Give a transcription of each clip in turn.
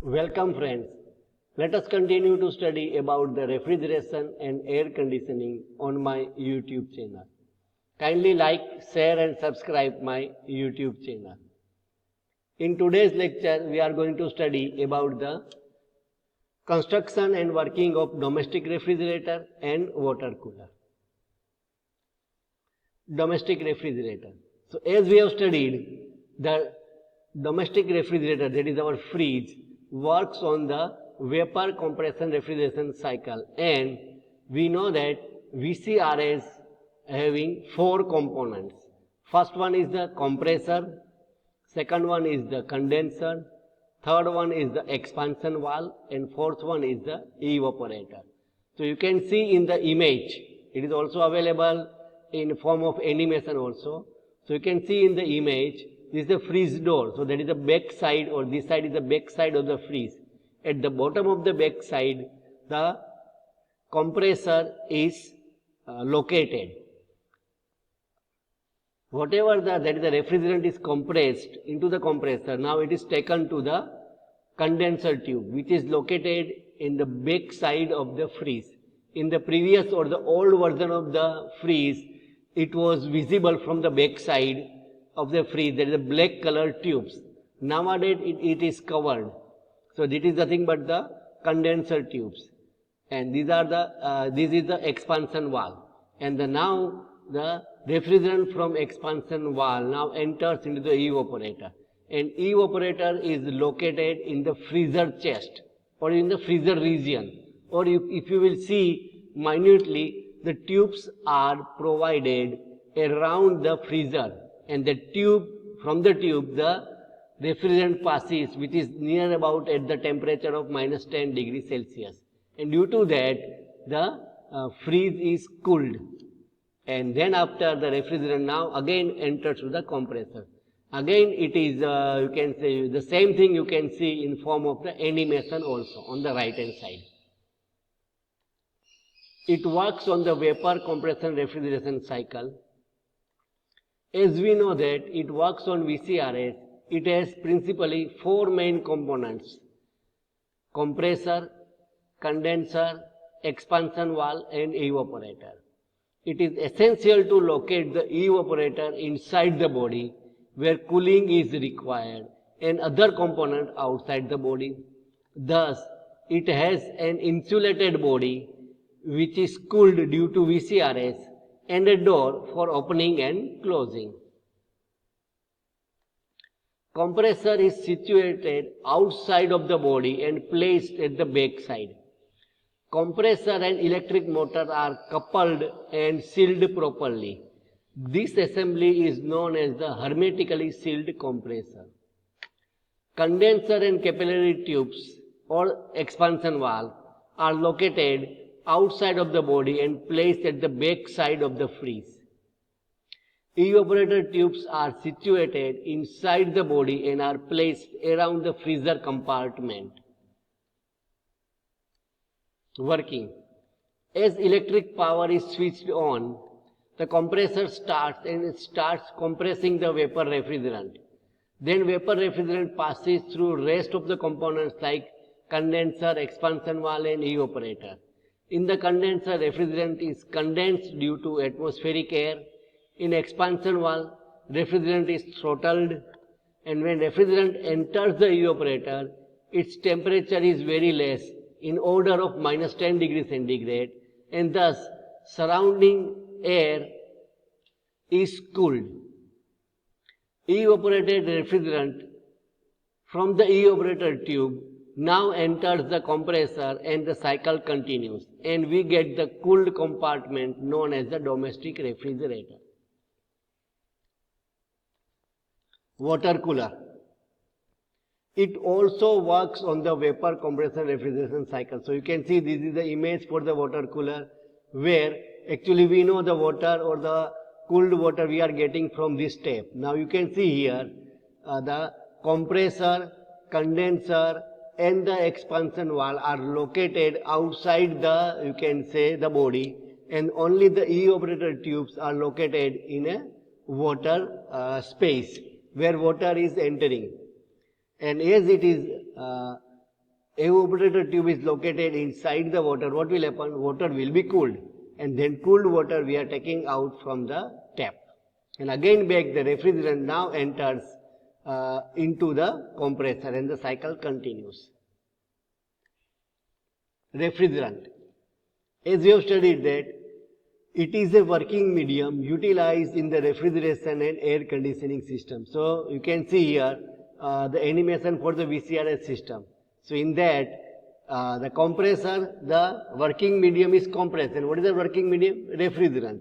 Welcome friends. Let us continue to study about the refrigeration and air conditioning on my YouTube channel. Kindly like, share and subscribe my YouTube channel. In today's lecture, we are going to study about the construction and working of domestic refrigerator and water cooler. Domestic refrigerator. So as we have studied, the domestic refrigerator, that is our fridge, works on the vapor compression refrigeration cycle, and we know that VCRS having four components. First one is the compressor, second one is the condenser, third one is the expansion valve, and fourth one is the evaporator. So you can see in the image, it is also available in form of animation also. So you can see in the image, this is the fridge door. So that is the back side, or this side is the back side of the fridge. At the bottom of the back side, the compressor is located. Whatever that is the refrigerant is compressed into the compressor, now it is taken to the condenser tube, which is located in the back side of the fridge. In the previous or the old version of the fridge, it was visible from the back side of the fridge, there is a black color tubes. Nowadays it is covered. So this is nothing but the condenser tubes, and these are the this is the expansion valve, and now the refrigerant from expansion valve now enters into the evaporator, and evaporator is located in the freezer chest or in the freezer region, or if you will see minutely, the tubes are provided around the freezer, and the tube, from the tube, the refrigerant passes, which is near about at the temperature of minus 10 degrees Celsius. And due to that, the fridge is cooled. And then after the refrigerant now again enters to the compressor. Again it is, you can say, the same thing you can see in form of the animation also on the right hand side. It works on the vapor compression refrigeration cycle. As we know that it works on VCRS, it has principally four main components: compressor, condenser, expansion valve and evaporator. It is essential to locate the evaporator inside the body where cooling is required, and other component outside the body. Thus, it has an insulated body which is cooled due to VCRS, and a door for opening and closing. Compressor is situated outside of the body and placed at the back side. Compressor and electric motor are coupled and sealed properly. This assembly is known as the hermetically sealed compressor. Condenser and capillary tubes or expansion valve are located outside of the body and placed at the back side of the fridge. Evaporator tubes are situated inside the body and are placed around the freezer compartment. Working. As electric power is switched on, the compressor starts and it starts compressing the vapor refrigerant. Then vapor refrigerant passes through rest of the components like condenser, expansion valve and evaporator. In the condenser, refrigerant is condensed due to atmospheric air. In expansion valve, refrigerant is throttled, and when refrigerant enters the evaporator, its temperature is very less, in order of minus 10 degrees centigrade, and thus surrounding air is cooled. Evaporated refrigerant from the evaporator tube now enters the compressor and the cycle continues, and we get the cooled compartment known as the domestic refrigerator. Water cooler. It also works on the vapor compression refrigeration cycle. So you can see this is the image for the water cooler, where actually we know the water or the cooled water we are getting from this tap. Now you can see here the compressor, condenser and the expansion valve are located outside the, you can say, the body, and only the evaporator tubes are located in a water space where water is entering. And as it is evaporator tube is located inside the water, what will happen? Water will be cooled, and then cooled water we are taking out from the tap. And again back the refrigerant now enters into the compressor and the cycle continues. Refrigerant. As we have studied that it is a working medium utilized in the refrigeration and air conditioning system. So you can see here the animation for the VCRS system. So in that the compressor, the working medium is compressed. And what is the working medium? Refrigerant.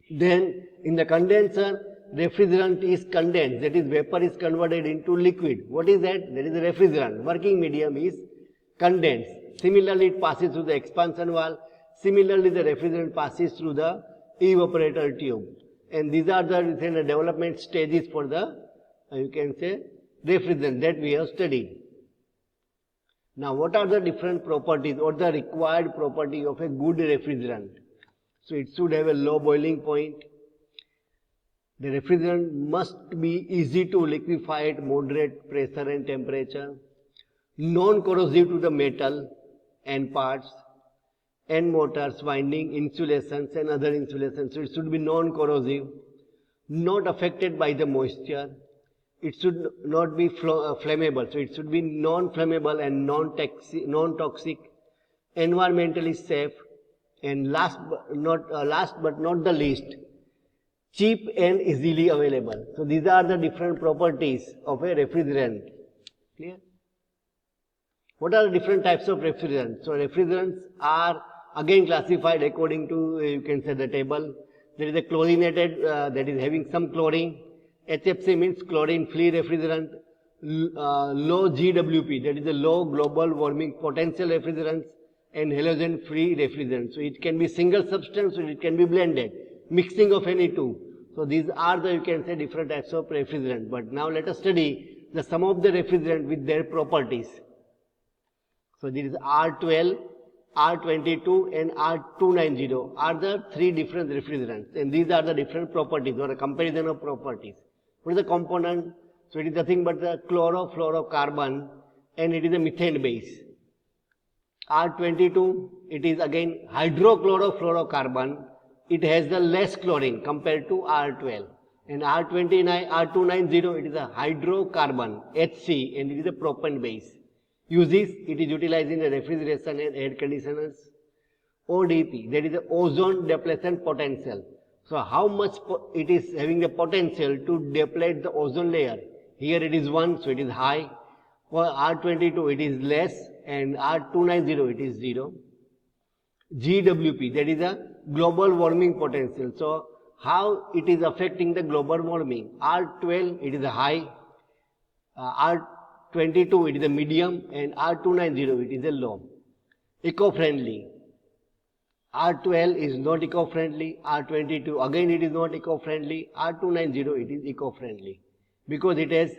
Then in the condenser, refrigerant is condensed, that is vapor is converted into liquid. What is that? That is the refrigerant. Working medium is condensed. Similarly, it passes through the expansion valve. Similarly, the refrigerant passes through the evaporator tube. And these are the development stages for the, you can say, refrigerant that we have studied. Now, what are the different properties or the required property of a good refrigerant? So, it should have a low boiling point. The refrigerant must be easy to liquefy at moderate pressure and temperature. Non-corrosive to the metal and parts and motors, winding, insulations and other insulations. So, it should be non-corrosive, not affected by the moisture. It should not be flammable. So, it should be non-flammable and non-toxic, environmentally safe, and last but not the least, cheap and easily available. So, these are the different properties of a refrigerant. Clear? What are the different types of refrigerants? So, refrigerants are again classified according to, you can say, the table. There is a chlorinated, that is having some chlorine. HFC means chlorine-free refrigerant. Low GWP, that is a low global warming potential refrigerants, and halogen-free refrigerant. So, it can be single substance or it can be blended, mixing of any two. So, these are the, you can say, different types of refrigerant. But now let us study the some of the refrigerant with their properties. So, there is R12, R22 and R290 are the three different refrigerants, and these are the different properties or a comparison of properties. What is the component? So, it is nothing but the chlorofluorocarbon, and it is a methane base. R22, it is again hydrochlorofluorocarbon. It has the less chlorine compared to R12. And R290, it is a hydrocarbon, HC, and it is a propane base. Uses, it is utilized in the refrigeration and air conditioners. ODP, that is the ozone depletion potential. So, how much it is having the potential to deplete the ozone layer? Here it is 1, so it is high. For R22, it is less, and R290, it is 0. GWP, that is a global warming potential. So, how it is affecting the global warming? R12, it is a high. R22, it is a medium, and R290, it is a low. Eco-friendly. R12 is not eco-friendly. R22, again it is not eco-friendly. R290, it is eco-friendly. Because it has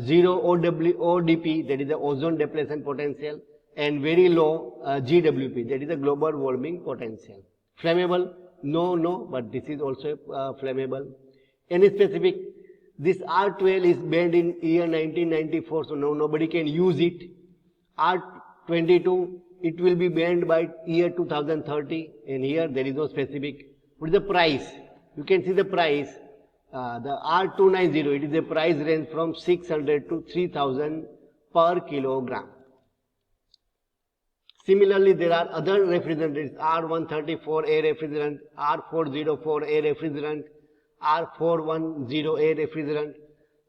0 ODP, that is the ozone depletion potential, and very low GWP, that is the global warming potential. Flammable? No, but this is also flammable. Any specific? This R12 is banned in year 1994, so nobody can use it. R22, it will be banned by year 2030, and here there is no specific. What is the price? You can see the price. The R290, it is a price range from 600 to 3000 per kilogram. Similarly, there are other refrigerants, R134A refrigerant, R404A refrigerant, R410A refrigerant,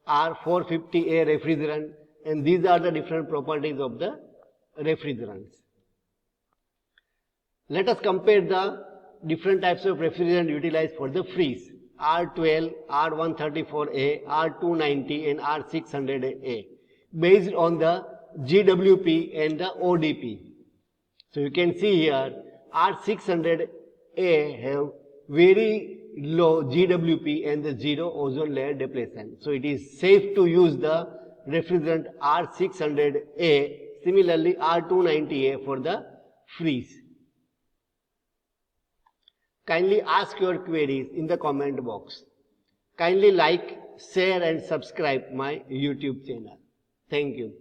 R450A refrigerant, and these are the different properties of the refrigerants. Let us compare the different types of refrigerant utilized for the freeze. R12, R134A, R290 and R600A based on the GWP and the ODP. So you can see here R600A have very low GWP and the zero ozone layer depletion. So it is safe to use the refrigerant R600A, similarly R290A for the freeze. Kindly ask your queries in the comment box. Kindly like, share and subscribe my YouTube channel. Thank you.